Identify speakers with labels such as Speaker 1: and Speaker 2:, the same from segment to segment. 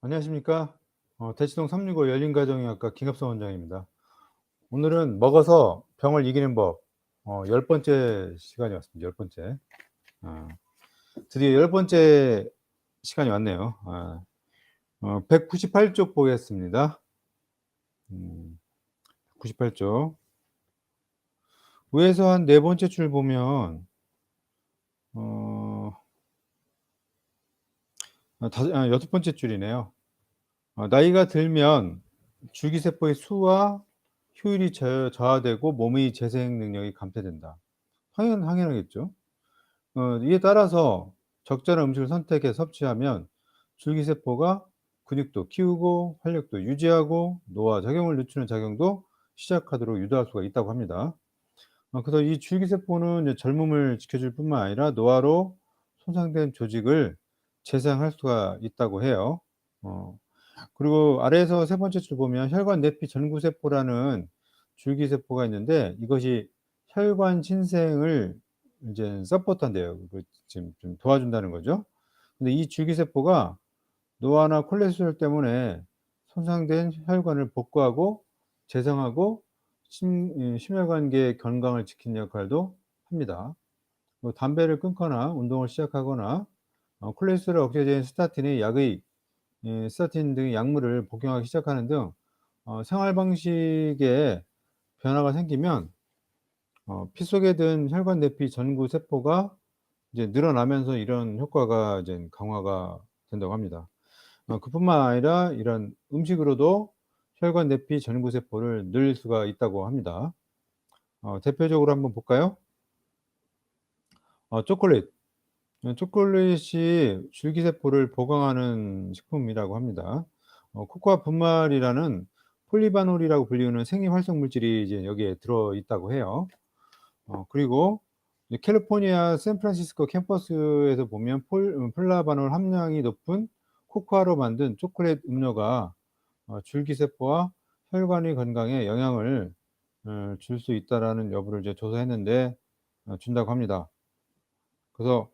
Speaker 1: 안녕하십니까. 대치동 365 열린가정의학과 김갑성 원장입니다. 오늘은 먹어서 병을 이기는 법, 10번째 시간이 왔습니다. 10번째. 아, 드디어 10번째 시간이 왔네요. 198쪽 보겠습니다. 98쪽. 위에서 한 네 번째 줄 보면, 어, 여섯 번째 줄이네요. 나이가 들면 줄기세포의 수와 효율이 저하되고 몸의 재생 능력이 감퇴된다. 당연하겠죠. 이에 따라서 적절한 음식을 선택해 섭취하면 줄기세포가 근육도 키우고 활력도 유지하고 노화 작용을 늦추는 작용도 시작하도록 유도할 수가 있다고 합니다. 그래서 이 줄기세포는 이제 젊음을 지켜줄 뿐만 아니라 노화로 손상된 조직을 재생할 수가 있다고 해요. 어 그리고 아래에서 세 번째 줄 보면 혈관 내피 전구세포라는 줄기세포가 있는데 이것이 혈관 신생을 인제 서포트한대요. 지금 좀 도와준다는 거죠. 근데 이 줄기세포가 노화나 콜레스테롤 때문에 손상된 혈관을 복구하고 재생하고 심혈관계의 건강을 지키는 역할도 합니다. 담배를 끊거나 운동을 시작하거나 콜레스테롤 억제제인 스타틴의 약의 스타틴 등의 약물을 복용하기 시작하는 등 생활 방식에 변화가 생기면 피 속에 든 혈관 내피 전구 세포가 이제 늘어나면서 이런 효과가 이제 강화가 된다고 합니다. 그뿐만 아니라 이런 음식으로도 혈관 내피 전구 세포를 늘릴 수가 있다고 합니다. 대표적으로 한번 볼까요? 초콜릿. 초콜릿이 줄기세포를 보강하는 식품이라고 합니다. 코코아 분말이라는 폴리바놀이라고 불리우는 생리활성 물질이 이제 여기에 들어 있다고 해요. 그리고 이제 캘리포니아 샌프란시스코 캠퍼스에서 보면 플라바놀 함량이 높은 코코아로 만든 초콜릿 음료가 줄기세포와 혈관의 건강에 영향을 줄 수 있다라는 여부를 이제 조사했는데 준다고 합니다. 그래서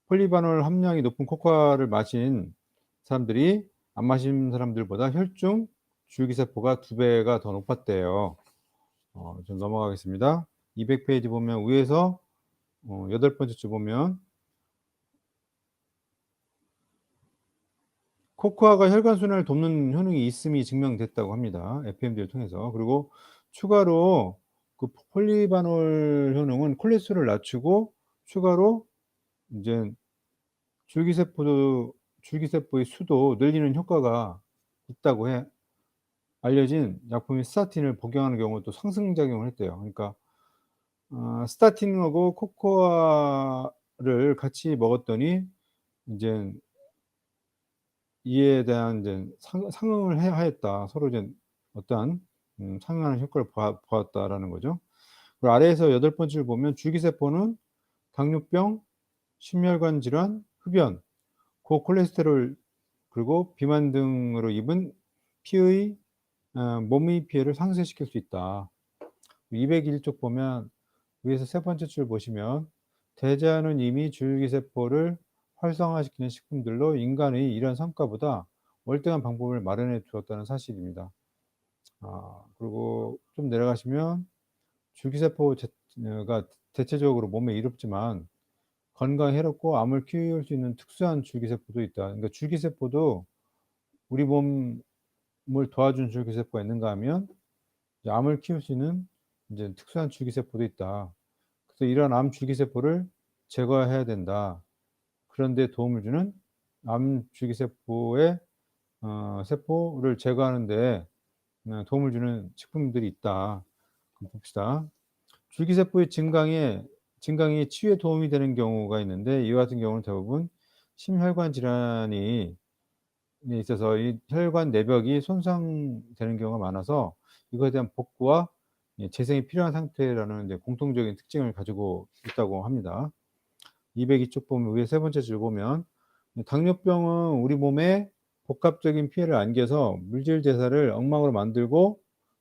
Speaker 1: 폴리바놀 함량이 높은 코코아를 마신 사람들이 안 마신 사람들보다 혈중 줄기세포가 2배가 더 높았대요. 좀 넘어가겠습니다. 200 페이지 보면 위에서 여덟 번째 줄 보면 코코아가 혈관 순환을 돕는 효능이 있음이 증명됐다고 합니다, FMD를 통해서. 그리고 추가로 그 폴리바놀 효능은 콜레스테롤을 낮추고 추가로 인제 줄기세포의 수도 늘리는 효과가 있다고 알려진 약품인 스타틴을 복용하는 경우 또 상승작용을 했대요. 그러니까 스타틴하고 코코아를 같이 먹었더니 인젠 이에 대한 인제 상응을 하였다. 서로 이제 어떠한 상응하는 효과를 보았다라는 거죠. 그리고 아래에서 여덟 번째를 보면 줄기세포는 당뇨병, 심혈관 질환, 흡연, 고콜레스테롤 그리고 비만 등으로 입은 피의 몸의 피해를 상쇄시킬 수 있다. 201쪽 보면 위에서 세 번째 줄 보시면 대자연은 이미 줄기세포를 활성화시키는 식품들로 인간의 이런 성과보다 월등한 방법을 마련해 주었다는 사실입니다. 그리고 좀 내려가시면 줄기세포 가 대체적으로 몸에 이롭지만 건강에 해롭고 암을 키울 수 있는 특수한 줄기세포도 있다. 그러니까 줄기세포도 우리 몸을 도와주는 줄기세포가 있는가 하면 이제 암을 키울 수 있는 인제 특수한 줄기세포도 있다. 그래서 이러한 암 줄기세포를 제거해야 된다. 그런 데 도움을 주는 암 줄기세포의 세포를 제거하는 데 도움을 주는 식품들이 있다. 한번 봅시다. 줄기세포의 증강이 치유에 도움이 되는 경우가 있는데 이와 같은 경우는 대부분 심혈관 질환이 있어서 이 혈관 내벽이 손상되는 경우가 많아서 이거에 대한 복구와 재생이 필요한 상태라는 이제 공통적인 특징을 가지고 있다고 합니다. 202쪽 보면 위에 세 번째 줄 보면 당뇨병은 우리 몸에 복합적인 피해를 안겨서 물질 대사를 엉망으로 만들고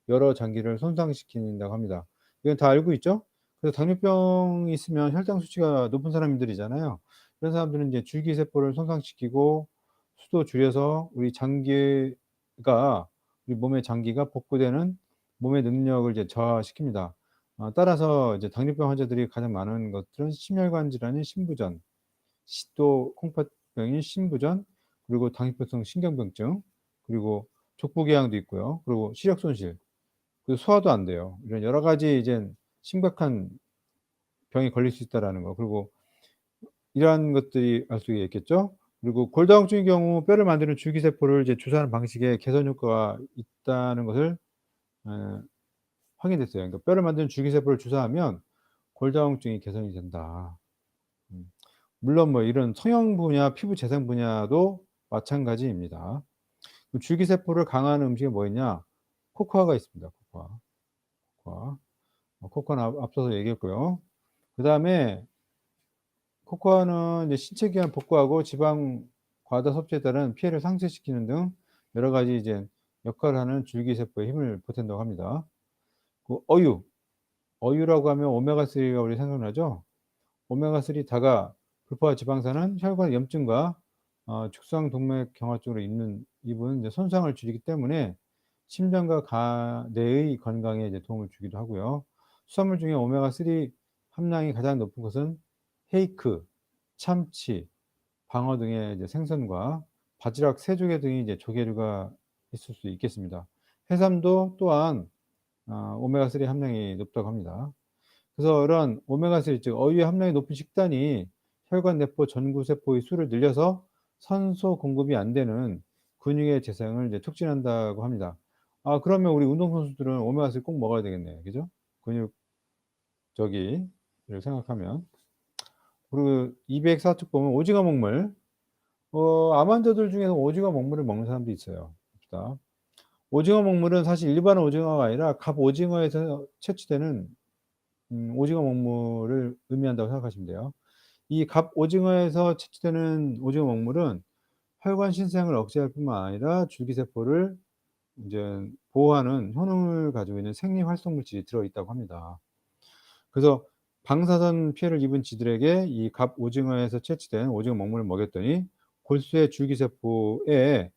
Speaker 1: 여러 장기를 손상시킨다고 합니다. 이건 다 알고 있죠? 그래서 당뇨병이 있으면 혈당 수치가 높은 사람들이잖아요. 그런 사람들은 이제 줄기세포를 손상시키고 수도 줄여서 우리 장기가 우리 몸의 장기가 복구되는 몸의 능력을 이제 저하시킵니다. 따라서 이제 당뇨병 환자들이 가장 많은 것들은 심혈관 질환인 심부전, 또 콩팥병인 심부전, 그리고 당뇨병성 신경병증, 그리고 족부궤양도 있고요. 그리고 시력 손실, 그리고 소화도 안 돼요. 이런 여러 가지 이젠 심각한 병에 걸릴 수 있다라는 거. 그리고 이러한 것들이 알 수가 있겠죠. 그리고 골다공증의 경우 뼈를 만드는 줄기세포를 이제 주사하는 방식에 개선 효과가 있다는 것을 에 확인됐어요. 그러니까 뼈를 만드는 줄기세포를 주사하면 골다공증이 개선이 된다. 음. 물론 뭐 이런 성형 분야, 피부 재생 분야도 마찬가지입니다. 그 줄기세포를 강화하는 음식이 뭐 있냐? 코코아가 있습니다. 코코아. 코코아. 코코아는 앞서서 얘기했고요. 그다음에 코코아는 이제 신체 기能복구하고 지방 과다 섭취에 따른 피해를 상쇄시키는 등 여러 가지 이제 역할을 하는 줄기세포에 힘을 보탠다고 합니다. 그 어유라고 하면 오메가3가 우리 생각나죠? 오메가3 다가 불포화 지방산은 혈관 염증과 죽상동맥경화 쪽으로 입은 이제 손상을 줄이기 때문에 심장과 뇌의 건강에 이제 도움을 주기도 하고요. 수산물 중에 오메가3 함량이 가장 높은 것은 헤이크, 참치, 방어 등의 이제 생선과 바지락, 새조개 등이 이제 조개류가 있을 수 있겠습니다. 해삼도 또한 오메가3 함량이 높다고 합니다. 그래서 이런 오메가3 즉 어유의 함량이 높은 식단이 혈관 내포 전구세포의 수를 늘려서 산소 공급이 안 되는 근육의 재생을 이제 촉진한다고 합니다. 그러면 우리 운동선수들은 오메가3 꼭 먹어야 되겠네요. 그죠? 근육 를 생각하면. 그리고 204쪽 보면 오징어 먹물. 암 환자들 중에서 오징어 먹물을 먹는 사람도 있어요. 봅시다. 오징어 먹물은 사실 일반 오징어가 아니라 갑오징어에서 채취되는 오징어 먹물을 의미한다고 생각하시면 돼요. 이 갑오징어에서 채취되는 오징어 먹물은 혈관 신생을 억제할 뿐만 아니라 줄기세포를 인제 보호하는 효능을 가지고 있는 생리 활성 물질이 들어 있다고 합니다. 그래서 방사선 피해를 입은 쥐들에게 이 갑오징어에서 채취된 오징어 먹물을 먹였더니 골수의 줄기세포에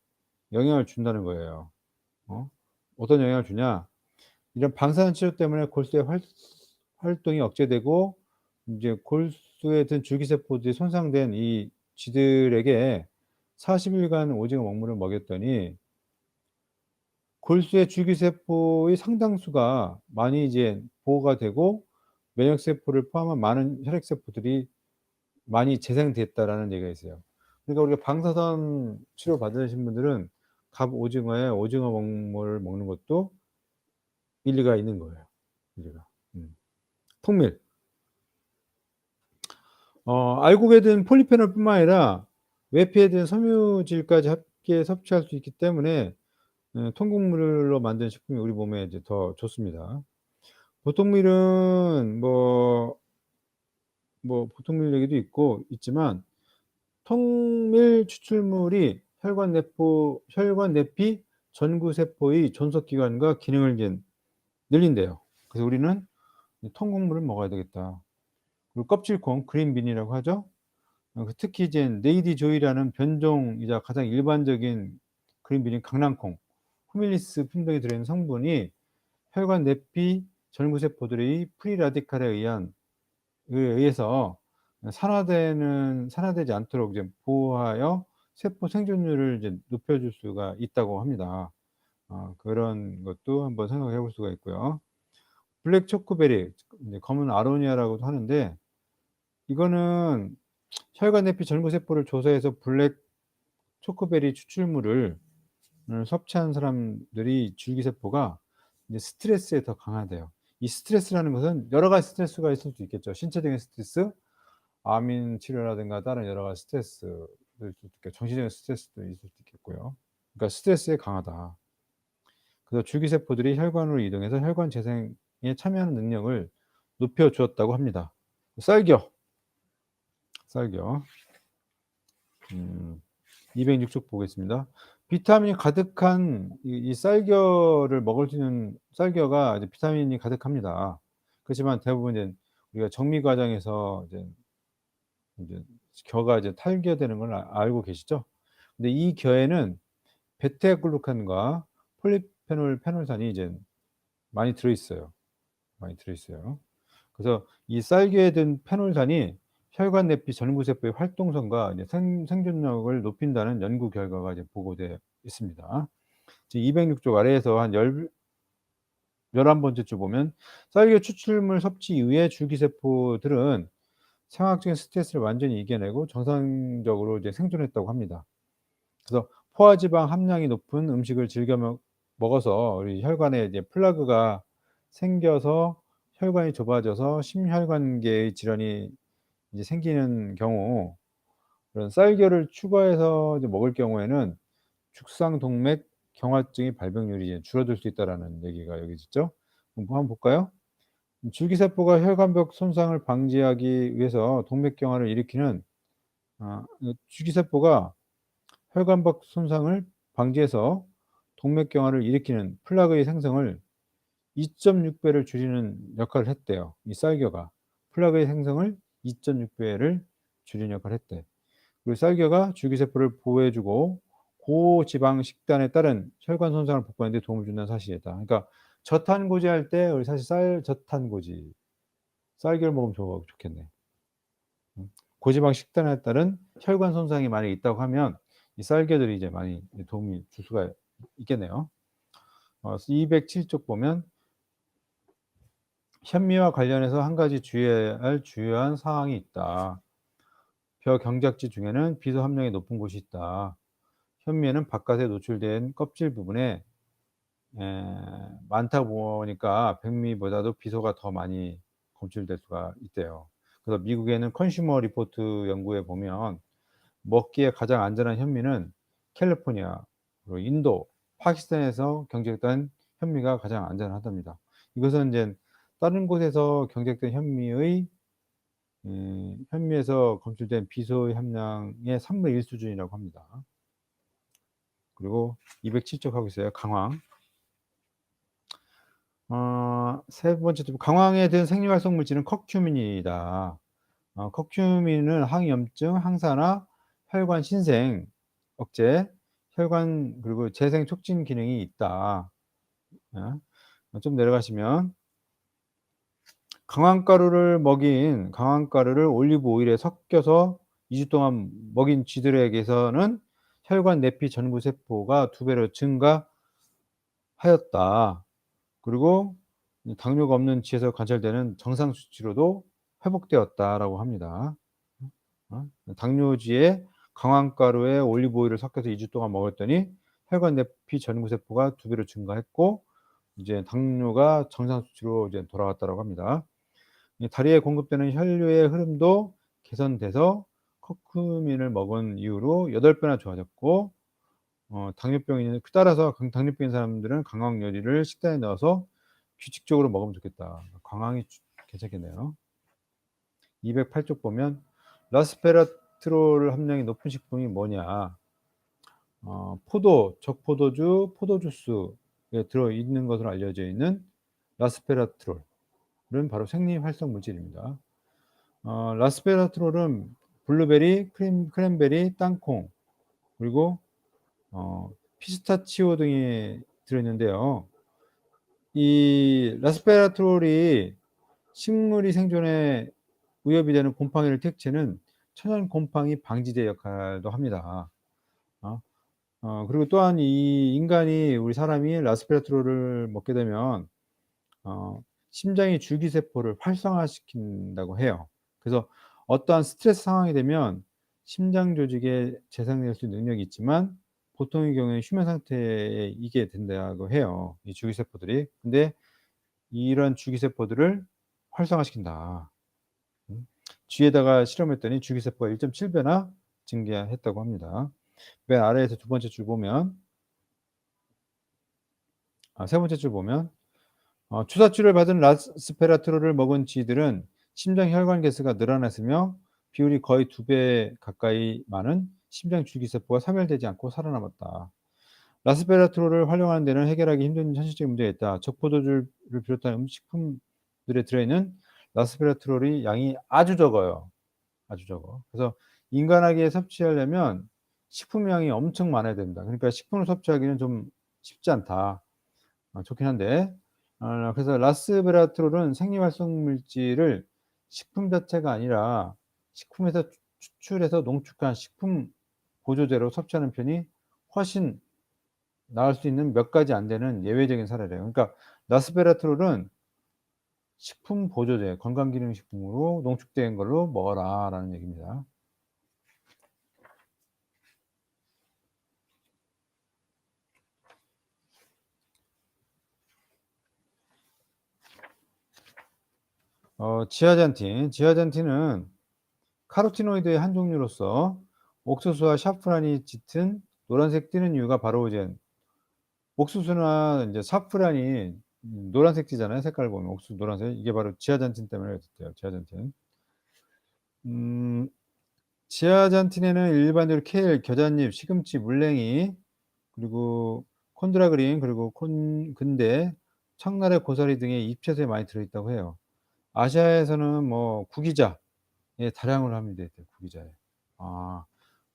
Speaker 1: 영향을 준다는 거예요. 어? 어떤 영향을 주냐? 이런 방사선 치료 때문에 골수의 활동이 억제되고 인제 골수에 든 줄기세포들이 손상된 이 쥐들에게 40 일간 오징어 먹물을 먹였더니 골수의 줄기세포의 상당수가 많이 이제 보호가 되고 면역세포를 포함한 많은 혈액세포들이 많이 재생됐다라는 얘기가 있어요. 그러니까 우리가 방사선 치료 받으신 분들은 갑오징어에 오징어 먹물을 먹는 것도 일리가 있는 거예요, 일리가. 통밀. 알코올에 폴리페놀뿐만 아니라 외피에 든 섬유질까지 함께 섭취할 수 있기 때문에 통곡물로 만든 식품이 우리 몸에 이제 더 좋습니다. 보통밀은 보통밀 얘기도 있지만 통밀 추출물이 혈관 내피 전구세포의 존속 기관과 기능을 이제 늘린대요. 그래서 우리는 이 통곡물을 먹어야 되겠다. 그리고 껍질콩 그린빈이라고 하죠. 특히 이제 네이디 조이라는 변종이자 가장 일반적인 그린빈인 강낭콩, 후밀리스 품종에 들어있는 성분이 혈관 내피 전구세포들의 프리 라디칼에 의해서 산화되지 않도록 이제 보호하여 세포 생존율을 이제 높여줄 수가 있다고 합니다. 그런 것도 한번 생각해 볼 수가 있고요. 블랙 초코베리, 이제 검은 아로니아라고도 하는데 이거는 혈관 내피 전구세포를 조사해서 블랙 초코베리 추출물을 섭취한 사람들이 줄기세포가 이제 스트레스에 더 강하대요. 이 스트레스라는 것은 여러 가지 스트레스가 있을 수 있겠죠. 신체적인 스트레스, 암인 치료라든가 다른 여러 가지 스트레스도 있을 수 있고 정신적인 스트레스도 있을 수 있겠고요. 그러니까 스트레스에 강하다. 그래서 줄기세포들이 혈관으로 이동해서 혈관 재생에 참여하는 능력을 높여 주었다고 합니다. 쌀겨. 음 206쪽 보겠습니다. 비타민이 가득한 이 쌀겨를 먹을 수 있는 쌀겨가 이제 비타민이 가득합니다. 그렇지만 대부분 이제 우리가 정미 과정에서 이제 겨가 이제 탈겨되는 걸 알고 계시죠? 근데 이 겨에는 베타글루칸과 폴리페놀 페놀산이 이제 많이 들어 있어요. 많이 들어 있어요. 그래서 이 쌀겨에 든 페놀산이 혈관 내피 전구세포의 활동성과 이제 생존력을 높인다는 연구 결과가 이제 보고되어 있습니다. 지금 206쪽 아래에서 한 11번째 줄 보면 쌀겨 추출물 섭취 이후에 줄기세포들은 상황적인 스트레스를 완전히 이겨내고 정상적으로 이제 생존했다고 합니다. 그래서 포화지방 함량이 높은 음식을 즐겨 먹어서 우리 혈관에 이제 플라그가 생겨서 혈관이 좁아져서 심혈관계의 질환이 이제 생기는 경우, 그런 쌀겨를 추가해서 이제 먹을 경우에는 죽상동맥 경화증의 발병률이 이제 줄어들 수 있다라는 얘기가 여기 있죠. 한번 볼까요? 줄기세포가 혈관벽 손상을 방지하기 위해서 동맥경화를 일으키는 줄기세포가 혈관벽 손상을 방지해서 동맥경화를 일으키는 플라그의 생성을 2.6 배를 줄이는 역할을 했대요. 이 쌀겨가 플라그의 생성을 2.6 배를 줄이는 역할을 했대. 그리고 쌀겨가 줄기세포를 보호해 주고 고지방 식단에 따른 혈관 손상을 복구하는 데 도움을 준다는 사실이다. 그러니까 저탄고지 할 때 우리 사실 저탄고지 쌀겨를 먹으면 좋겠네. 고지방 식단에 따른 혈관 손상이 만약에 있다고 하면 이 쌀겨들이 이제 많이 도움이 줄 수가 있겠네요. 207쪽 보면 현미와 관련해서 한 가지 주의해야 할 주요한 사항이 있다. 벼 경작지 중에는 비소 함량이 높은 곳이 있다. 현미에는 바깥에 노출된 껍질 부분에 많다 보니까 백미보다도 비소가 더 많이 검출될 수가 있대요. 그래서 미국에는 컨슈머 리포트 연구에 보면 먹기에 가장 안전한 현미는 캘리포니아, 그리고 인도, 파키스탄에서 경작된 현미가 가장 안전하답니다. 이것은 인제 다른 곳에서 경작된 현미의 현미에서 검출된 비소의 함량의 1/3 수준이라고 합니다. 그리고 207쪽 하고 있어요. 강황. 세 번째 좀 강황에 든 생리활성 물질은 커큐민이다. 커큐민은 항염증, 항산화, 혈관 신생 억제, 혈관 그리고 재생 촉진 기능이 있다. 좀 내려가시면 강황가루를 올리브 오일에 섞여서 2주 동안 먹인 쥐들에게서는 혈관 내피 전구 세포가 2 배로 증가하였다. 그리고 이 당뇨가 없는 쥐에서 관찰되는 정상 수치로도 회복되었다라고 합니다. 당뇨쥐에 강황가루에 올리브 오일을 섞여서 2주 동안 먹었더니 혈관 내피 전구 세포가 2 배로 증가했고 이제 당뇨가 정상 수치로 이제 돌아왔다라고 합니다. 이 다리에 공급되는 혈류의 흐름도 개선돼서 커큐민을 먹은 이후로 8 배나 좋아졌고 당뇨병이 따라서 당뇨병인 사람들은 강황 요리를 식단에 넣어서 규칙적으로 먹으면 좋겠다. 강황이 괜찮겠네요. 208쪽 보면 라스페라트롤 함량이 높은 식품이 뭐냐. 적포도주, 포도주스에 들어 있는 것으로 알려져 있는 라스페라트롤은 바로 생리활성 물질입니다. 라스페라트롤은 블루베리, 크랜베리, 땅콩 그리고 피스타치오 등이 들어 있는데요. 이 라스페라트롤이 식물이 생존에 위협이 되는 곰팡이를 퇴치하는 천연 곰팡이 방지제 역할도 합니다. 어 그리고 또한 이 인간이 우리 사람이 라스페라트롤을 먹게 되면 심장의 줄기세포를 활성화시킨다고 해요. 그래서 어떠한 스트레스 상황이 되면 심장 조직에 재생될 수 있는 능력이 있지만 보통의 경우에는 휴면 상태에 있게 된다고 해요, 이 줄기세포들이. 근데 이런 줄기세포들을 활성화시킨다. 쥐에다가 실험했더니 줄기세포가 1.7 배나 증가했다고 합니다. 맨 아래에서 두 번째 줄 보면 세 번째 줄 보면 주사치료를 받은 라스페라트롤을 먹은 쥐들은 심장 혈관 개수가 늘어났으며 비율이 거의 2배 가까이 많은 심장 줄기세포가 사멸되지 않고 살아남았다. 라스페라트롤을 활용하는 데는 해결하기 힘든 현실적인 문제가 있다. 적포도주를 비롯한 식품들에 들어있는 라스페라트롤의 양이 아주 적어요. 아주 적어. 그래서 인간에게 섭취하려면 식품량이 엄청 많아야 됩니다. 그러니까 식품을 섭취하기는 좀 쉽지 않다. 좋긴 한데 그래서 라스베라트롤은 생리활성 물질을 식품 자체가 아니라 식품에서 추출해서 농축한 식품 보조제로 섭취하는 편이 훨씬 나을 수 있는 몇 가지 안 되는 예외적인 사례래요. 그러니까 라스베라트롤은 식품 보조제, 건강기능식품으로 농축된 걸로 먹어라라는 얘기입니다. 지아잔틴은 카로티노이드의 한 종류로서 옥수수와 샤프란이 짙은 노란색 띠는 이유가 바로 이제 옥수수나 인제 사프란이 노란색 띠잖아요. 색깔 보면 옥수수 노란색. 이게 바로 지아잔틴 때문에 그렇대요. 지아잔틴. 음 지아잔틴에는 일반적으로 케일, 겨자잎, 시금치, 물냉이 그리고 콘드라그린 그리고 근대, 청나라 고사리 등의 잎채소에 많이 들어 있다고 해요. 아시아에서는 뭐 구기자에 다량으로 함유돼 있대요, 구기자에. 아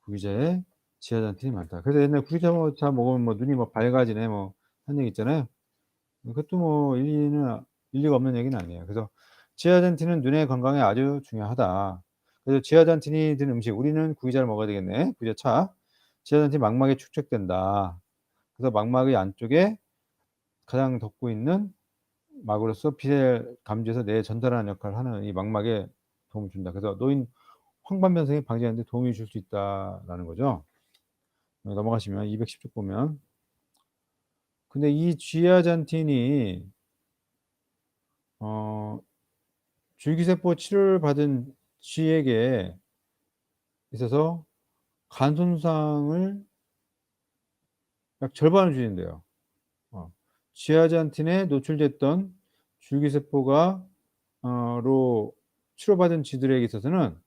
Speaker 1: 구기자에 지아잔틴이 많다. 그래서 옛날에 구기자 먹으면 뭐 눈이 뭐 밝아지네 뭐 하는 얘기 있잖아요. 그것도 뭐 일리가 없는 얘기는 아니에요. 그래서 지아잔틴은 눈의 건강에 아주 중요하다. 그래서 지아잔틴이 든 음식 우리는 구기자를 먹어야 되겠네. 구기자차. 지아잔틴 망막에 축적된다. 그래서 망막의 안쪽에 가장 덮고 있는 막으로서 빛을 감지해서 뇌에 전달하는 역할을 하는 이 망막에 도움을 준다. 그래서 노인 황반변성이 방지하는 데 도움이 줄 수 있다라는 거죠. 넘어가시면 210쪽 보면 근데 이 지아잔틴이 어 줄기세포 치료를 받은 쥐에게 있어서 간 손상을 약 절반을 줄인대요. 어. 지아잔틴에 노출됐던 줄기세포가 로 치료받은 쥐들에게 있어서는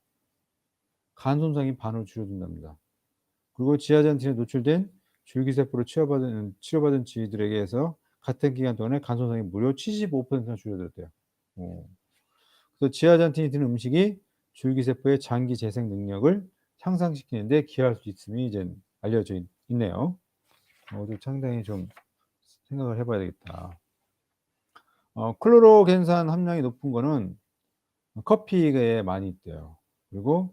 Speaker 1: 간 손상이 반으로 줄어든답니다. 그리고 지아잔틴에 노출된 줄기세포로 치료받은 쥐들에게서 같은 기간 동안에 간 손상이 무려 75%나 줄어들었대요. 어. 그래서 지아잔틴이 든 음식이 줄기세포의 장기 재생 능력을 향상시키는 데 기여할 수 있음이 이제 알려져 있네요. 이것도 상당히 좀 생각을 해 봐야 되겠다. 클로로겐산 함량이 높은 거는 커피에 많이 있대요. 그리고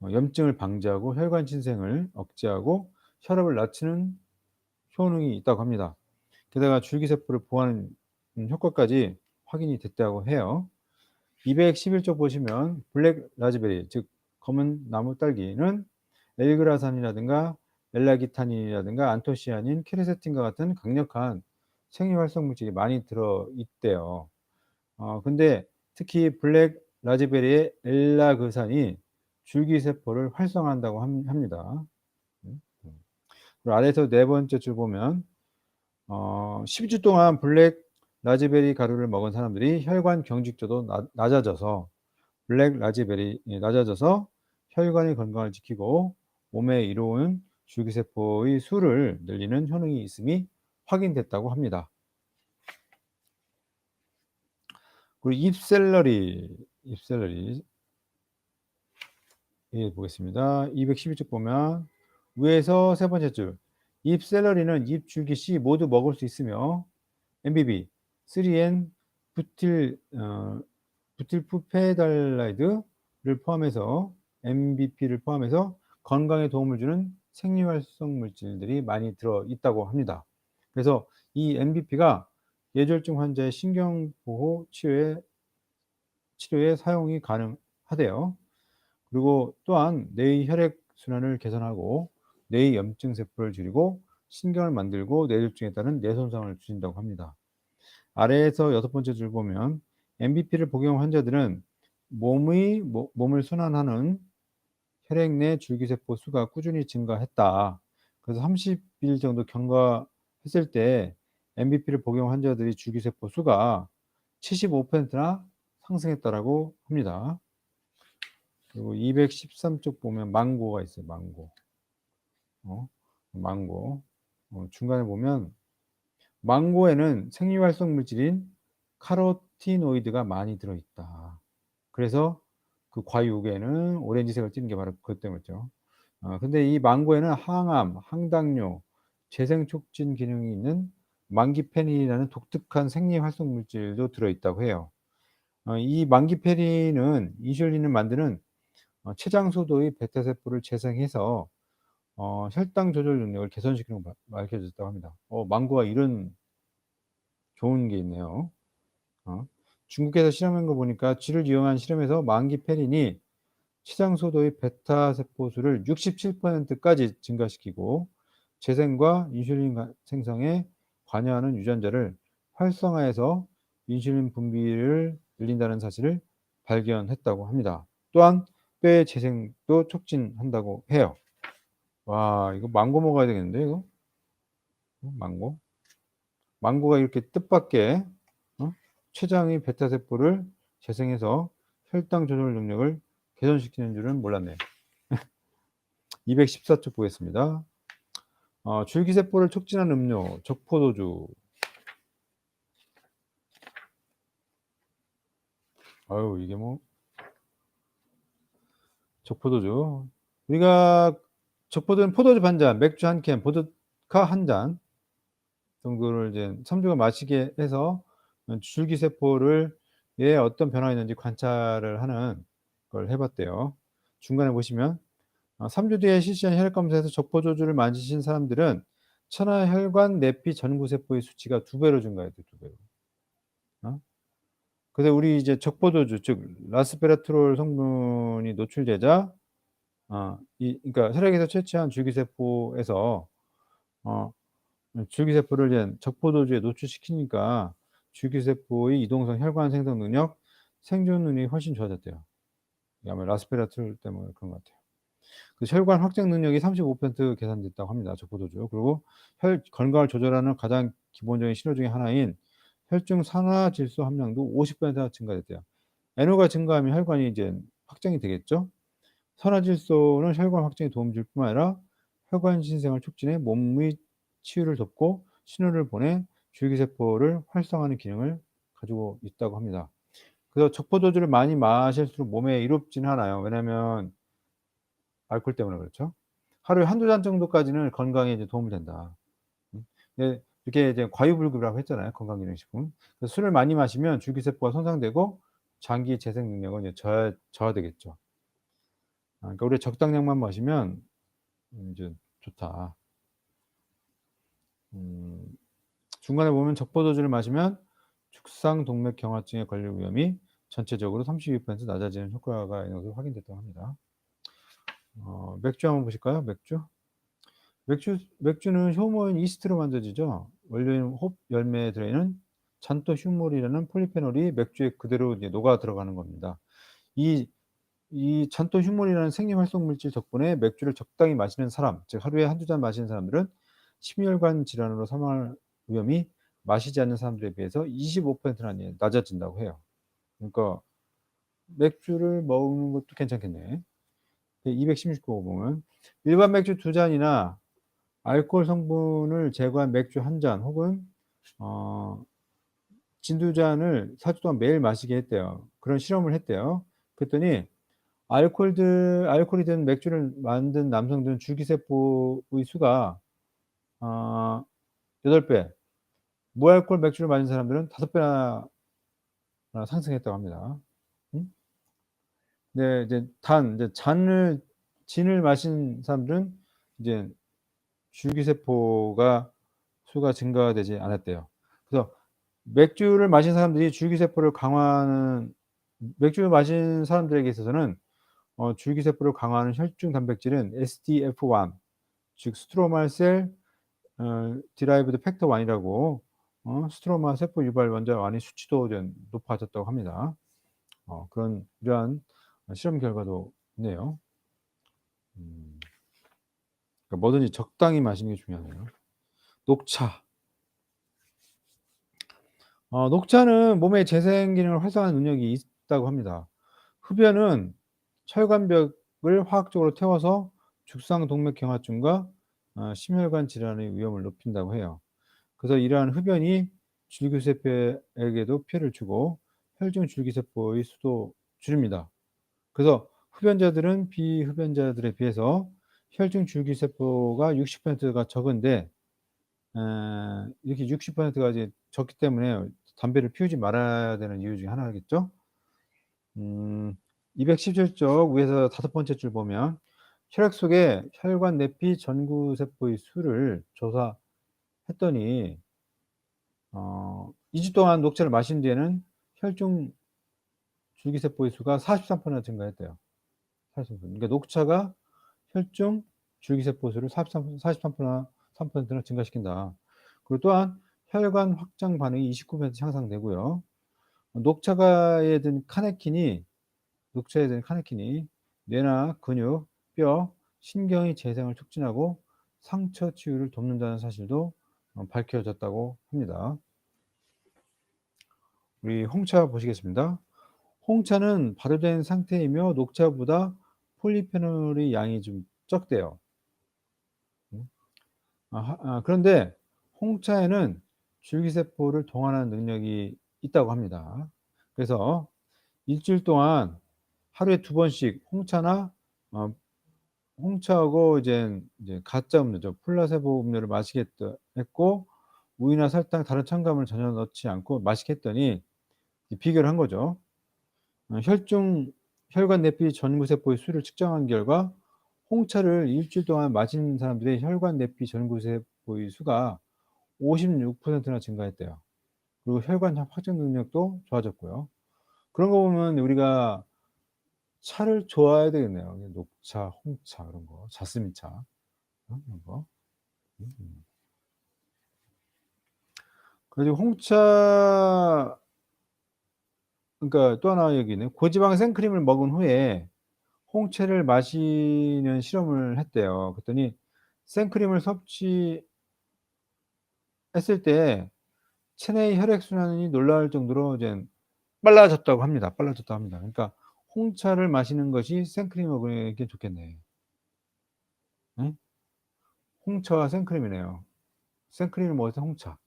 Speaker 1: 염증을 방지하고 혈관 침생을 억제하고 혈압을 낮추는 효능이 있다고 합니다. 게다가 줄기세포를 보호하는 효과까지 확인이 됐다고 해요. 211쪽 보시면 블랙 라즈베리 즉 검은 나무 딸기는 엘그라산이라든가 엘라기탄인이라든가 안토시아닌, 케르세틴과 같은 강력한 생리활성 물질이 많이 들어 있대요. 근데 특히 블랙 라즈베리의 엘라그산이 줄기세포를 활성화한다고 합니다. 그리고 아래에서 네 번째 줄 보면 12주 동안 블랙 라즈베리 가루를 먹은 사람들이 혈관 경직도도 낮아져서 블랙 라즈베리 낮아져서 혈관의 건강을 지키고 몸에 이로운 줄기세포의 수를 늘리는 효능이 있음이 확인됐다고 합니다. 그리고 잎샐러리 보겠습니다. 212쪽 보면 위에서 세 번째 줄 잎샐러리는 잎줄기 씨 모두 먹을 수 있으며 MBB, 3N 부틸푸페달라이드를 포함해서 MBP를 포함해서 건강에 도움을 주는 생리활성 물질들이 많이 들어 있다고 합니다. 그래서 이 MBP가 뇌졸중 환자의 신경보호 치료에 사용이 가능하대요. 그리고 또한 뇌의 혈액순환을 개선하고 뇌의 염증 세포를 줄이고 신경을 만들고 뇌졸중에 따른 뇌 손상을 줄인다고 합니다. 아래에서 여섯 번째 줄 보면 MBP를 복용 환자들은 몸을 순환하는 혈액 내 줄기세포 수가 꾸준히 증가했다. 그래서 30일 정도 경과했을 때 MBP를 복용 환자들이 줄기세포 수가 75%나 상승했다라고 합니다. 그리고 213쪽 보면 망고가 있어요. 망고. 중간에 보면 망고에는 생리활성 물질인 카로티노이드가 많이 들어 있다. 그래서 그 과육에는 오렌지색을 띠는 게 바로 그것 때문이죠. 근데 이 망고에는 항암, 항당뇨, 재생 촉진 기능이 있는 망기페닌이라는 독특한 생리 활성 물질도 들어 있다고 해요. 이 망기페닌은 인슐린을 만드는 췌장 소도의 베타 세포를 재생해서 혈당 조절 능력을 개선시키는 거 밝혀졌다고 합니다. 망고가 이런 좋은 게 있네요. 어 중국에서 실험한 거 보니까 쥐를 이용한 실험에서 망기페린이 췌장 소도의 베타 세포 수를 67% 까지 증가시키고 재생과 인슐린 생성에 관여하는 유전자를 활성화해서 인슐린 분비를 늘린다는 사실을 발견했다고 합니다. 또한 뼈의 재생도 촉진한다고 해요. 와, 이거 망고 먹어야 되겠는데 이거? 망고? 망고가 이렇게 뜻밖의 췌장의 베타 세포를 재생해서 혈당 조절 능력을 개선시키는 줄은 몰랐네요. 214쪽 보겠습니다. 줄기세포를 촉진한 음료, 적포도주. 아유, 이게 뭐 적포도주. 우리가 적포도는 포도주 반 잔, 맥주 한 캔, 보드카 한 잔 정도를 이제 3 주간 마시게 해서 줄기세포를 에 어떤 변화가 있는지 관찰을 하는 걸 해 봤대요. 중간에 보시면 3주 뒤에 실시한 혈액 검사에서 적포도주를 마신 사람들은 천하혈관 내피 전구세포의 수치가 2배로 증가했대요, 2배로. 어? 그래서 우리 이제 적포도주 즉 라스베라트롤 성분이 노출되자 그러니까 혈액에서 채취한 줄기세포에서 어 줄기세포를 이제 적포도주에 노출시키니까 줄기세포의 이동성 혈관 생성 능력, 생존율이 훨씬 좋아졌대요. 이게 아마 라스베라트롤 때문에 그런 것 같아요. 그 혈관 확장 능력이 35% 개선됐다고 합니다, 적포도주. 그리고 혈 건강을 조절하는 가장 기본적인 신호 중에 하나인 혈중 산화질소 함량도 50%가 증가됐대요. NO가 증가하면 혈관이 이제 확장이 되겠죠. 산화질소는 혈관 확장에 도움을 줄 뿐만 아니라 혈관 신생을 촉진해 몸의 치유를 돕고 신호를 보내 줄기세포를 활성화하는 기능을 가지고 있다고 합니다. 그래서 적포도주를 많이 마실수록 몸에 이롭지는 않아요. 왜냐하면 알코올 때문에 그렇죠. 하루에 1-2잔 정도까지는 건강에 이제 도움이 된다. 예, 이렇게 이제 과유불급이라고 했잖아요, 건강기능식품. 그래서 술을 많이 마시면 줄기세포가 손상되고 장기 재생 능력은 이제 저하되겠죠. 그러니까 우리가 적당량만 마시면 이제 좋다. 음 중간에 보면 적포도주를 마시면 죽상동맥경화증에 걸릴 위험이 전체적으로 32% 낮아지는 효과가 있는 것으로 확인됐다고 합니다. 맥주 한번 보실까요? 맥주는 효모인 이스트로 만들어지죠. 원료인 홉 열매에 들어있는 잔토휴몰이라는 폴리페놀이 맥주에 그대로 이제 녹아 들어가는 겁니다. 이 잔토휴몰이라는 생리 활성 물질 덕분에 맥주를 적당히 마시는 사람, 즉 하루에 1-2잔 마시는 사람들은 심혈관 질환으로 사망할 위험이 마시지 않는 사람들에 비해서 25%나 낮아진다고 해요. 그러니까 맥주를 먹는 것도 괜찮겠네. 216거 보면 일반 맥주 2잔이나 알코올 성분을 제거한 맥주 1잔 혹은 어 진두잔을 4주 동안 매일 마시게 했대요. 그런 실험을 했대요. 그랬더니 알코올이 든 맥주를 만든 남성들은 줄기세포의 수가 어 8 배, 무알코올 맥주를 마신 사람들은 5 배나 상승했다고 합니다. 음? 네, 이제 진을 마신 사람들은 이제 줄기세포가 수가 증가되지 않았대요. 그래서 맥주를 마신 사람들이 줄기세포를 강화하는 맥주를 마신 사람들에게 있어서는 줄기세포를 강화하는 혈중 단백질은 SDF1 즉 스트로마 셀 디라이브드 팩터 1이라고 스트로마 세포 유발 원자 1의 수치도 좀 높아졌다고 합니다. 그런 이러한 실험 결과도 있네요. 음. 그러니까 뭐든지 적당히 마시는 게 중요하네요. 녹차. 녹차는 몸의 재생 기능을 활성화하는 능력이 있다고 합니다. 흡연은 혈관벽을 화학적으로 태워서 죽상동맥경화증과 심혈관 질환의 위험을 높인다고 해요. 그래서 이러한 흡연이 줄기세포에게도 피해를 주고 혈중 줄기세포의 수도 줄입니다. 그래서 흡연자들은 비흡연자들에 비해서 혈중 줄기세포가 60%가 적은데 이렇게 60%가 이제 적기 때문에 담배를 피우지 말아야 되는 이유 중에 하나겠죠. 217쪽 위에서 5번째 줄 보면 혈액 속에 혈관 내피 전구세포의 수를 조사했더니 2주 동안 녹차를 마신 뒤에는 혈중 줄기세포의 수가 43% 증가했대요. 43%. 그러니까 녹차가 혈중 줄기세포 수를 43%나 증가시킨다. 그리고 또한 혈관 확장 반응이 29% 향상되고요. 녹차가에 든 녹차에 든 카네킨이 뇌나 근육, 뼈, 신경의 재생을 촉진하고 상처 치유를 돕는다는 사실도 밝혀졌다고 합니다. 우리 홍차 보시겠습니다. 홍차는 발효된 상태이며 녹차보다 폴리페놀의 양이 좀 적대요. 음. 그런데 홍차에는 줄기세포를 동원하는 능력이 있다고 합니다. 그래서 일주일 동안 하루에 2번씩 어 홍차하고 이제 가짜 음료죠. 플라세보 음료를 마시겠다 했고 우유나 설탕 다른 첨가물을 전혀 넣지 않고 마시게 했더니 이 비교를 한 거죠. 혈중 혈관 내피 전구세포의 수를 측정한 결과 홍차를 일주일 동안 마신 사람들의 혈관 내피 전구세포의 수가 56%나 증가했대요. 그리고 혈관 확장 능력도 좋아졌고요. 그런 거 보면 우리가 차를 좋아해야 되겠네요. 녹차, 홍차 그런 거, 자스민차 이런 거. 음. 그리고 홍차 그러니까 또 하나 얘기는 고지방 생크림을 먹은 후에 홍차를 마시는 실험을 했대요. 그랬더니 생크림을 섭취했을 때 체내의 혈액순환이 놀라울 정도로 이제 빨라졌다고 합니다. 그러니까 홍차를 마시는 것이 생크림 먹으면 좋겠네. 예? 홍차와 생크림이네요. 생크림을 먹을 때 홍차.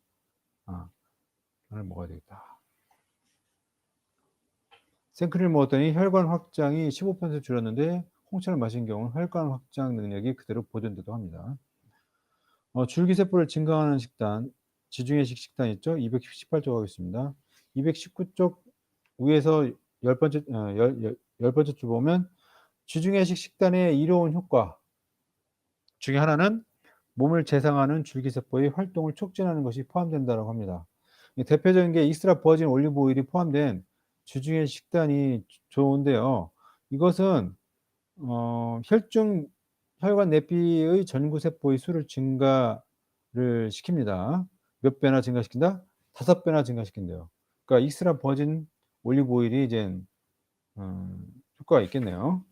Speaker 1: 아, 를 먹어야 되겠다. 생크림을 먹었더니 혈관 확장이 15% 줄었는데 홍차를 마신 경우 혈관 확장 능력이 그대로 보존되다고 합니다. 줄기세포를 증강하는 식단, 지중해식 식단 있죠? 218쪽 하겠습니다. 219쪽 위에서 열 번째 줄 보면 지중해식 식단의 이로운 효과 중에 하나는 몸을 재생하는 줄기세포의 활동을 촉진하는 것이 포함된다고 합니다. 대표적인 게 익스트라 버진 올리브 오일이 포함된 지중해 식단이 좋은데요. 이것은 혈관 내피의 전구세포의 수를 증가를 시킵니다. 몇 배나 증가시킨다? 5배나 증가시킨대요. 그러니까 익스트라 버진 올리브 오일이 이젠 효과가 있겠네요.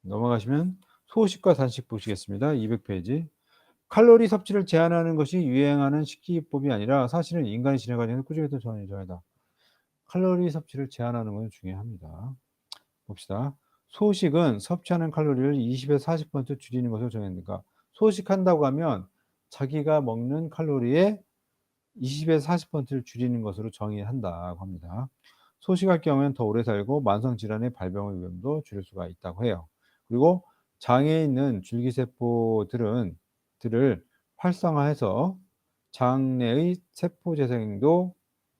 Speaker 1: 넘어가시면 소식과 단식 보시겠습니다. 200페이지. 칼로리 섭취를 제한하는 것이 유행하는 식이요법이 아니라 사실은 인간이 지내가는 꾸준했던 전이다. 칼로리 섭취를 제한하는 것은 중요합니다. 봅시다. 소식은 섭취하는 칼로리를 20에서 40% 줄이는 것을 정했으니까 소식한다고 하면 자기가 먹는 칼로리의 20에서 40%를 줄이는 것으로 정의한다고 합니다. 소식할 경우에는 더 오래 살고 만성 질환의 발병의 위험도 줄일 수가 있다고 해요. 그리고 장에 있는 줄기세포들을 활성화해서 장내의 세포 재생도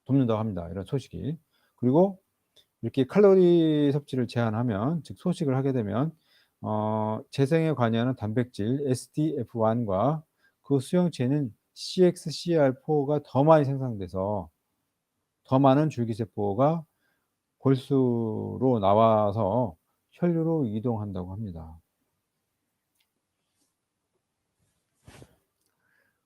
Speaker 1: 돕는다고 합니다. 이런 소식이. 그리고 이렇게 칼로리 섭취를 제한하면 즉 소식을 하게 되면 재생에 관여하는 단백질 SDF1과 그 수용체는 CXCR4가 더 많이 생성돼서 더 많은 줄기세포가 골수로 나와서 혈류로 이동한다고 합니다.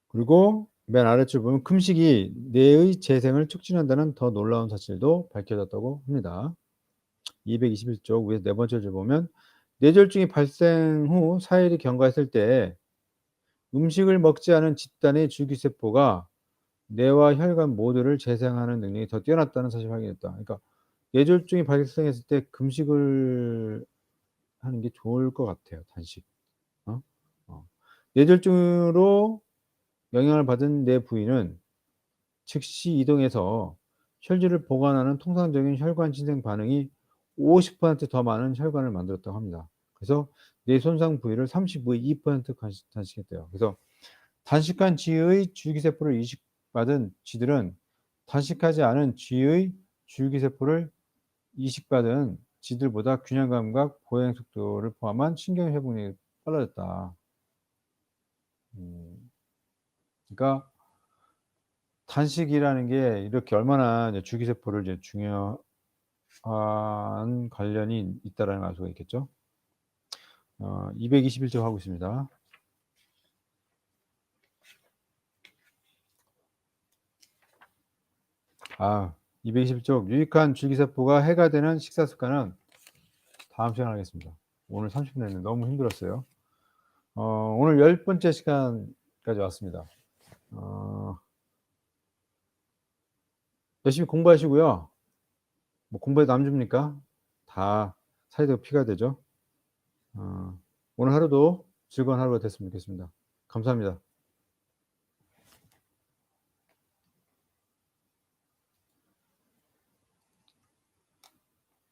Speaker 1: 그리고 맨 아래줄 보면 금식이 뇌의 재생을 촉진한다는 더 놀라운 사실도 밝혀졌다고 합니다. 221쪽 위에 네 번째 줄 보면 뇌졸중이 발생 후 4일이 경과했을 때 음식을 먹지 않은 집단의 줄기세포가 뇌와 혈관 모두를 재생하는 능력이 더 뛰어났다는 사실을 확인했다. 그러니까 뇌졸중이 발생했을 때 금식을 하는 게 좋을 것 같아요, 단식. 어? 어. 뇌졸중으로 영향을 받은 뇌 부위는 즉시 이동해서 혈류를 보관하는 통상적인 혈관 신생 반응이 50%더 많은 혈관을 만들었다고 합니다. 그래서 뇌 손상 부위를 32% 단식했대요. 그래서 단식한 쥐의 줄기세포를 이식받은 쥐들은 단식하지 않은 쥐의 줄기세포를 이식받은 쥐들보다 균형 감각, 보행 속도를 포함한 신경 회복력이 빨라졌다. 그러니까 단식이라는 게 이렇게 얼마나 이제 줄기세포를 이제 중요한 관련이 있다라는 걸 알 수가 있겠죠. 221쪽 하고 있습니다. 221쪽 유익한 줄기세포가 해가 되는 식사 습관은 다음 시간에 하겠습니다. 오늘 30분 했는데 너무 힘들었어요. 오늘 10번째 시간까지 왔습니다. 열심히 공부하시고요. 뭐 공부해도 남 줍니까? 다 사이다가 피가 되죠. 오늘 하루도 즐거운 하루가 됐으면 좋겠습니다. 감사합니다.